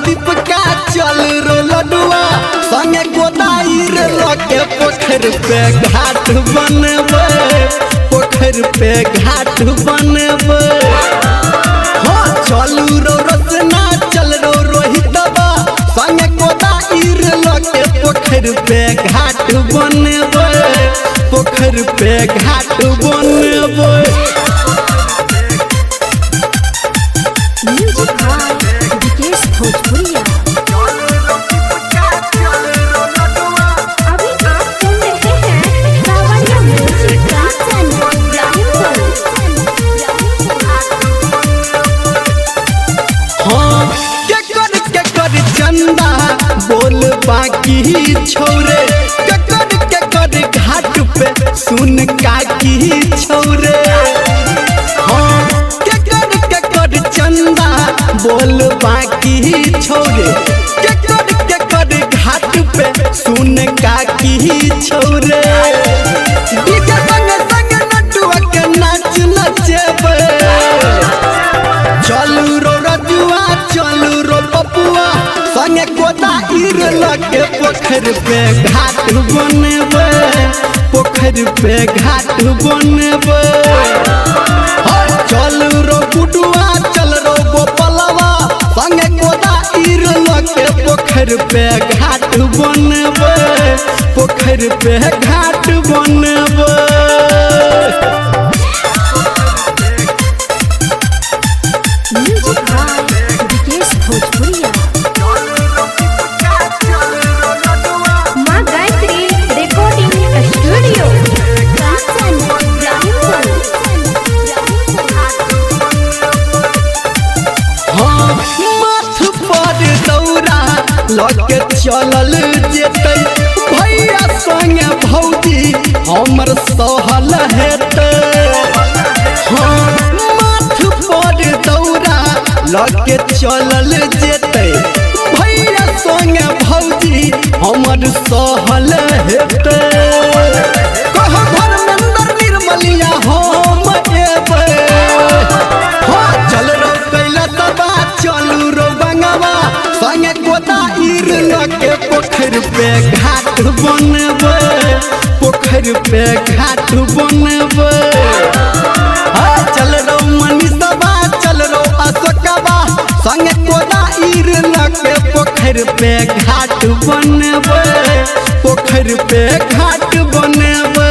दीपका चल रो लडुआ संगे गोदाई रे लके पोखर पे घाट बनबे पोखर पे घाट बनबे हाँ चलू रो रसना चल रो रोहितबा संगे गोदाई रे लके पोखर पे घाट बनबे पोखर पे घाट बनबे। बोल बाकी छोरे ककर घाट पे सुन काकी छोरे हाँ ककर चंदा बोल बाकी छोरे ककर घाट पे सुन काकी छोरे संग संग नटुआ के नाच नचेबे चलू रो रजुआ चलू रो पपुआ संगे गोदाई रे लगे पोखर पे घाट बनबे पोखर पे घाट बनबे चल रो गुडुआ चल रो गोपलवा संगे गोदाई रे लगे पोखर पे घाट बनबे पोखर पे घाट बनबे। लगे चलल जेते भैया संगे भौजी हमर सहल हेते हाँ माथ पर दौरा लगे चलल जेते भैया संगे भौजी हमर सहल हेते कह धर्मेंद्र निर्मलिया हम एबे हाँ चल रो कैलाशबा चलू रो बंगवा संगे गोदाई रे लगे पोखर पे घाट बनबे पोखर पे घाट बनबे चल रो मनीषबा चल रो अशोकबा संगे गोदाई रे लगे पोखर पे घाट बनबे पोखर पे घाट बनबे।